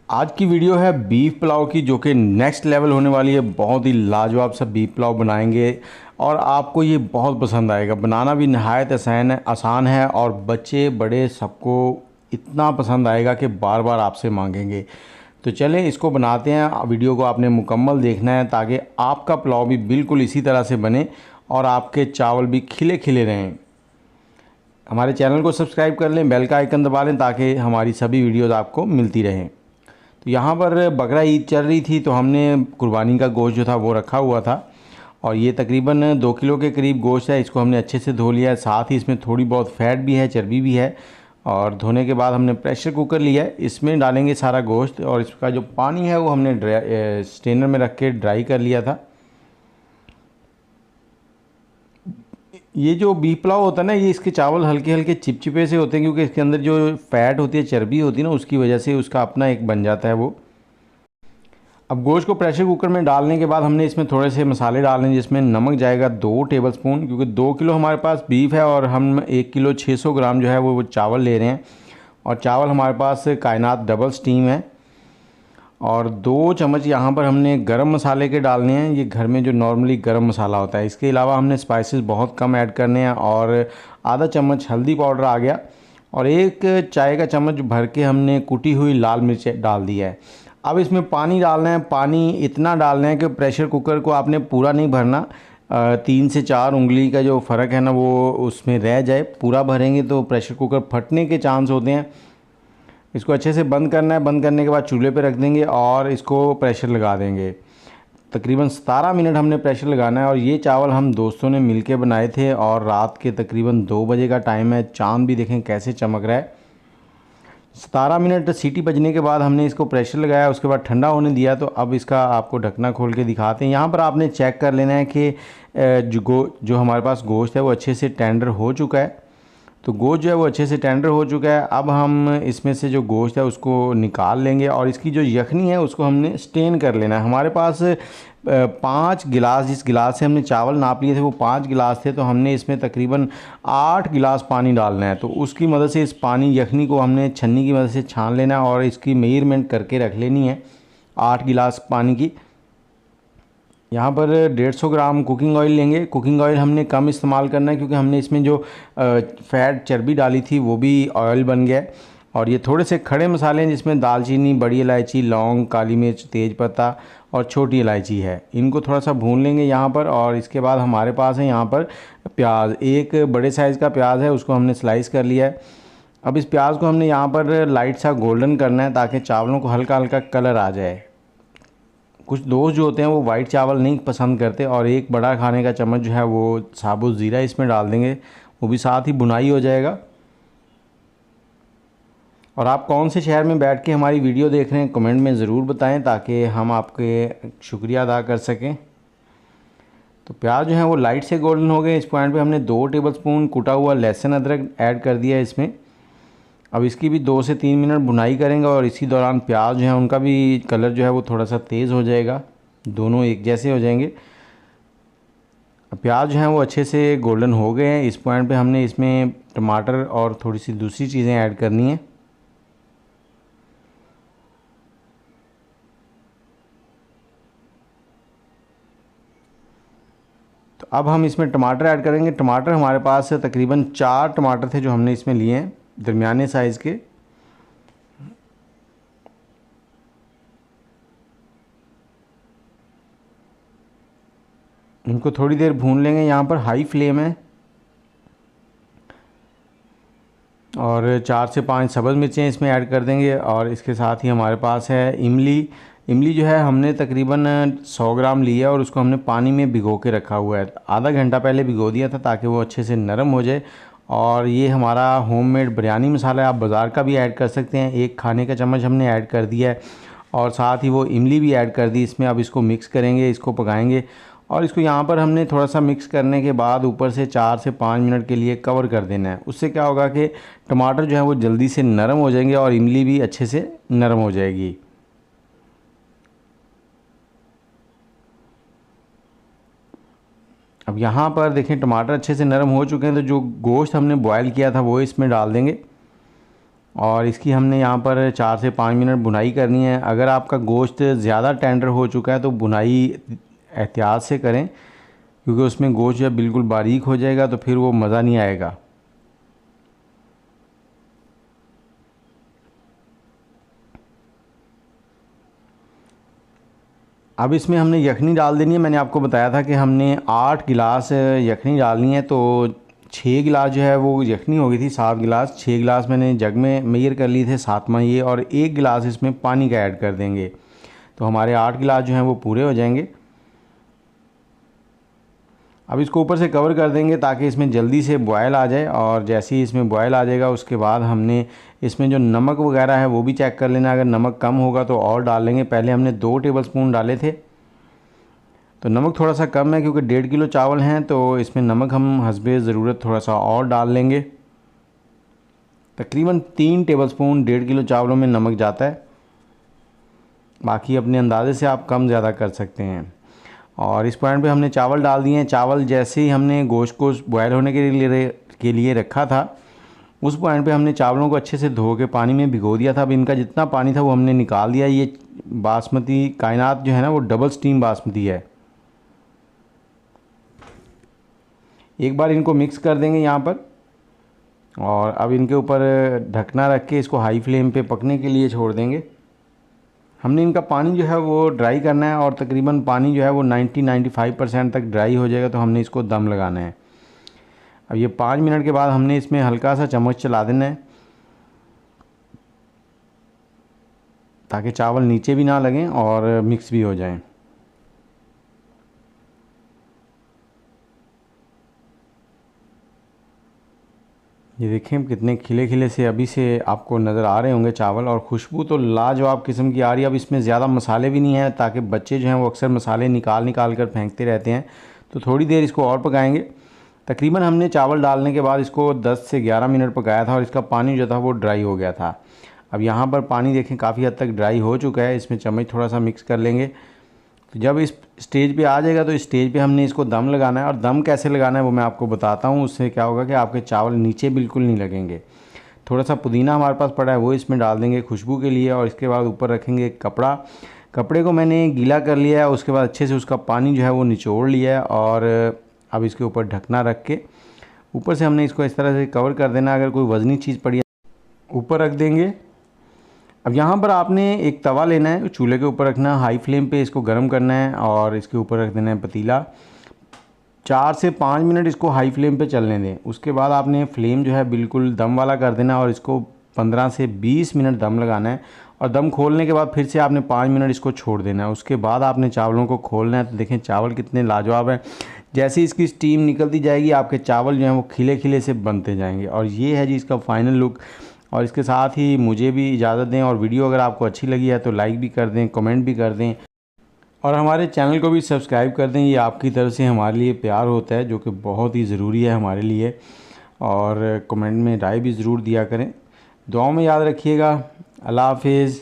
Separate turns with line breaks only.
आज की वीडियो है बीफ पुलाव की, जो कि नेक्स्ट लेवल होने वाली है। बहुत ही लाजवाब सा बीफ पुलाव बनाएंगे और आपको ये बहुत पसंद आएगा। बनाना भी नहायत आसान है और बच्चे बड़े सबको इतना पसंद आएगा कि बार बार आपसे मांगेंगे। तो चलें इसको बनाते हैं। वीडियो को आपने मुकम्मल देखना है ताकि आपका पुलाव भी बिल्कुल इसी तरह से बने और आपके चावल भी खिले खिले रहें। हमारे चैनल को सब्सक्राइब कर लें, बेल का आइकन दबा लें ताकि हमारी सभी वीडियोज़ आपको मिलती रहें। तो यहाँ पर बकरा ईद चल रही थी तो हमने कुर्बानी का गोश्त जो था वो रखा हुआ था और ये तकरीबन 2 किलो के करीब गोश्त है। इसको हमने अच्छे से धो लिया है, साथ ही इसमें थोड़ी बहुत फ़ैट भी है, चर्बी भी है। और धोने के बाद हमने प्रेशर कुकर लिया है, इसमें डालेंगे सारा गोश्त और इसका जो पानी है वो हमने स्ट्रेनर में रख के ड्राई कर लिया था। ये जो बीफ पुलाव होता है ना, ये इसके चावल हल्के हल्के चिपचिपे से होते हैं क्योंकि इसके अंदर जो फ़ैट होती है, चर्बी होती है ना, उसकी वजह से उसका अपना एक बन जाता है वो। अब गोश्त को प्रेशर कुकर में डालने के बाद हमने इसमें थोड़े से मसाले डालने, जिसमें नमक जाएगा 2 टेबलस्पून, क्योंकि 2 किलो हमारे पास बीफ है और हम 1 किलो 600 ग्राम जो है वो चावल ले रहे हैं। और चावल हमारे पास कायनात डबल स्टीम है। और 2 चम्मच यहाँ पर हमने गरम मसाले के डालने हैं, ये घर में जो नॉर्मली गरम मसाला होता है। इसके अलावा हमने स्पाइसेस बहुत कम ऐड करने हैं और आधा चम्मच हल्दी पाउडर आ गया और 1 चाय का चम्मच भर के हमने कुटी हुई लाल मिर्च डाल दी है। अब इसमें पानी डालना है। पानी इतना डालना है कि प्रेशर कुकर को आपने पूरा नहीं भरना, 3 से 4 उंगली का जो फ़र्क है ना वो उसमें रह जाए। पूरा भरेंगे तो प्रेशर कुकर फटने के चांस होते हैं। इसको अच्छे से बंद करना है। बंद करने के बाद चूल्हे पे रख देंगे और इसको प्रेशर लगा देंगे। तकरीबन 17 मिनट हमने प्रेशर लगाना है। और ये चावल हम दोस्तों ने मिलके बनाए थे और रात के तकरीबन 2 बजे का टाइम है। चांद भी देखें कैसे चमक रहा है। 17 मिनट सीटी बजने के बाद हमने इसको प्रेशर लगाया, उसके बाद ठंडा होने दिया। तो अब इसका आपको ढकना खोल के दिखाते हैं। यहाँ पर आपने चेक कर लेना है कि जो हमारे पास गोश्त है वो अच्छे से टेंडर हो चुका है। तो गोश्त जो है वो अच्छे से टेंडर हो चुका है। अब हम इसमें से जो गोश्त है उसको निकाल लेंगे और इसकी जो यखनी है उसको हमने स्टेन कर लेना है। हमारे पास 5 गिलास, जिस गिलास से हमने चावल नाप लिए थे वो 5 गिलास थे, तो हमने इसमें तकरीबन 8 गिलास पानी डालना है। तो उसकी मदद से इस पानी यखनी को हमने छन्नी की मदद से छान लेना है और इसकी मेजरमेंट करके रख लेनी है 8 गिलास पानी की। यहाँ पर 150 ग्राम कुकिंग ऑयल लेंगे। कुकिंग ऑयल हमने कम इस्तेमाल करना है क्योंकि हमने इसमें जो फ़ैट चर्बी डाली थी वो भी ऑयल बन गया है। और ये थोड़े से खड़े मसाले हैं जिसमें दालचीनी, बड़ी इलायची, लौंग, काली मिर्च, तेज़पत्ता और छोटी इलायची है। इनको थोड़ा सा भून लेंगे यहाँ पर। और इसके बाद हमारे पास है यहाँ पर प्याज। 1 बड़े साइज़ का प्याज है, उसको हमने स्लाइस कर लिया है। अब इस प्याज को हमने यहाँ पर लाइट सा गोल्डन करना है ताकि चावलों को हल्का हल्का कलर आ जाए। कुछ दोस्त जो होते हैं वो वाइट चावल नहीं पसंद करते। और 1 बड़ा खाने का चम्मच जो है वो साबुत ज़ीरा इसमें डाल देंगे, वो भी साथ ही भुनाई हो जाएगा। और आप कौन से शहर में बैठ के हमारी वीडियो देख रहे हैं कमेंट में ज़रूर बताएं ताकि हम आपके शुक्रिया अदा कर सकें। तो प्याज जो है वो लाइट से गोल्डन हो गए। इस पॉइंट पे हमने 2 टेबलस्पून कुटा हुआ लहसुन अदरक ऐड कर दिया है इसमें। अब इसकी भी 2 से 3 मिनट भुनाई करेंगे और इसी दौरान प्याज जो है उनका भी कलर जो है वो थोड़ा सा तेज़ हो जाएगा, दोनों एक जैसे हो जाएंगे। प्याज जो है वो अच्छे से गोल्डन हो गए हैं। इस पॉइंट पे हमने इसमें टमाटर और थोड़ी सी दूसरी चीज़ें ऐड करनी है। तो अब हम इसमें टमाटर ऐड करेंगे। टमाटर हमारे पास तकरीबन 4 टमाटर थे जो हमने इसमें लिए हैं, दरमियाने साइज़ के। इनको थोड़ी देर भून लेंगे। यहाँ पर हाई फ्लेम है। और 4 से 5 सब्ज़ मिर्चें इसमें ऐड कर देंगे। और इसके साथ ही हमारे पास है इमली। इमली जो है हमने तकरीबन 100 ग्राम लिया और उसको हमने पानी में भिगो के रखा हुआ है। आधा घंटा पहले भिगो दिया था ताकि वो अच्छे से नरम हो जाए। और ये हमारा होममेड बिरयानी मसाला है, आप बाज़ार का भी ऐड कर सकते हैं। 1 खाने का चम्मच हमने ऐड कर दिया है और साथ ही वो इमली भी ऐड कर दी इसमें। अब इसको मिक्स करेंगे, इसको पकाएंगे। और इसको यहाँ पर हमने थोड़ा सा मिक्स करने के बाद ऊपर से 4 से 5 मिनट के लिए कवर कर देना है। उससे क्या होगा कि टमाटर जो है वो जल्दी से नरम हो जाएंगे और इमली भी अच्छे से नरम हो जाएगी। अब यहाँ पर देखें टमाटर अच्छे से नरम हो चुके हैं। तो जो गोश्त हमने बॉयल किया था वो इसमें डाल देंगे और इसकी हमने यहाँ पर 4 से 5 मिनट भुनाई करनी है। अगर आपका गोश्त ज़्यादा टेंडर हो चुका है तो भुनाई एहतियात से करें, क्योंकि उसमें गोश्त जब बिल्कुल बारीक हो जाएगा तो फिर वो मज़ा नहीं आएगा। अब इसमें हमने यखनी डाल देनी है। मैंने आपको बताया था कि हमने 8 गिलास यखनी डालनी है, तो 6 गिलास जो है वो यखनी हो गई थी, 7 गिलास। 6 गिलास मैंने जग में मेजर कर लिए थे, 7वां ये, और 1 गिलास इसमें पानी का ऐड कर देंगे, तो हमारे 8 गिलास जो हैं वो पूरे हो जाएंगे। अब इसको ऊपर से कवर कर देंगे ताकि इसमें जल्दी से बॉयल आ जाए, और जैसे ही इसमें बॉयल आ जाएगा उसके बाद हमने इसमें जो नमक वगैरह है वो भी चेक कर लेना। अगर नमक कम होगा तो और डाल लेंगे। पहले हमने 2 टेबलस्पून डाले थे, तो नमक थोड़ा सा कम है क्योंकि 1.5 किलो चावल हैं, तो इसमें नमक हम हस्बे ज़रूरत थोड़ा सा और डाल लेंगे। तकरीबन 3 टेबलस्पून 1.5 किलो चावलों में नमक जाता है, बाकी अपने अंदाजे से आप कम ज़्यादा कर सकते हैं। और इस पॉइंट पे हमने चावल डाल दिए हैं। चावल जैसे ही हमने गोश्त को बॉयल होने के लिए रखा था, उस पॉइंट पे हमने चावलों को अच्छे से धो के पानी में भिगो दिया था। अब इनका जितना पानी था वो हमने निकाल दिया। ये बासमती कायनात जो है ना वो डबल स्टीम बासमती है। एक बार इनको मिक्स कर देंगे यहाँ पर, और अब इनके ऊपर ढकना रख के इसको हाई फ्लेम पे पकने के लिए छोड़ देंगे। हमने इनका पानी जो है वो ड्राई करना है, और तकरीबन पानी जो है वो 90-95% तक ड्राई हो जाएगा तो हमने इसको दम लगाना है। अब ये 5 मिनट के बाद हमने इसमें हल्का सा चम्मच चला देना है ताकि चावल नीचे भी ना लगें और मिक्स भी हो जाएं। ये देखें कितने खिले खिले से अभी से आपको नज़र आ रहे होंगे चावल, और खुशबू तो लाजवाब किस्म की आ रही है। अब इसमें ज़्यादा मसाले भी नहीं हैं, ताकि बच्चे जो हैं वो अक्सर मसाले निकाल कर फेंकते रहते हैं, तो थोड़ी देर इसको और पकाएंगे। तकरीबन हमने चावल डालने के बाद इसको 10 से 11 मिनट पकाया था, और इसका पानी जो था वो ड्राई हो गया था। अब यहाँ पर पानी देखें काफ़ी हद तक ड्राई हो चुका है। इसमें चम्मच थोड़ा सा मिक्स कर लेंगे, तो जब इस स्टेज पे आ जाएगा तो इस स्टेज पे हमने इसको दम लगाना है। और दम कैसे लगाना है वो मैं आपको बताता हूँ। उससे क्या होगा कि आपके चावल नीचे बिल्कुल नहीं लगेंगे। थोड़ा सा पुदीना हमारे पास पड़ा है वो इसमें डाल देंगे खुशबू के लिए, और इसके बाद ऊपर रखेंगे एक कपड़ा। कपड़े को मैंने गीला कर लिया है, उसके बाद अच्छे से उसका पानी जो है वो निचोड़ लिया है, और अब इसके ऊपर ढकना रख के ऊपर से हमने इसको इस तरह से कवर कर देना। अगर कोई वज़नी चीज़ पड़ी है ऊपर रख देंगे। अब यहाँ पर आपने एक तवा लेना है, चूल्हे के ऊपर रखना है, हाई फ्लेम पे इसको गर्म करना है, और इसके ऊपर रख देना है पतीला। 4 से 5 मिनट इसको हाई फ्लेम पे चलने दें। उसके बाद आपने फ्लेम जो है बिल्कुल दम वाला कर देना, और इसको 15 से 20 मिनट दम लगाना है, और दम खोलने के बाद फिर से आपने 5 मिनट इसको छोड़ देना है। उसके बाद आपने चावलों को खोलना है। तो देखें चावल कितने लाजवाब हैं। जैसे इसकी स्टीम निकलती जाएगी आपके चावल जो हैं वो खिले खिले से बनते जाएंगे। और ये है जी इसका फ़ाइनल लुक। और इसके साथ ही मुझे भी इजाज़त दें, और वीडियो अगर आपको अच्छी लगी है तो लाइक भी कर दें, कमेंट भी कर दें, और हमारे चैनल को भी सब्सक्राइब कर दें। ये आपकी तरफ से हमारे लिए प्यार होता है, जो कि बहुत ही ज़रूरी है हमारे लिए। और कमेंट में राय भी ज़रूर दिया करें। दुआओं में याद रखिएगा। अल्लाह हाफिज़।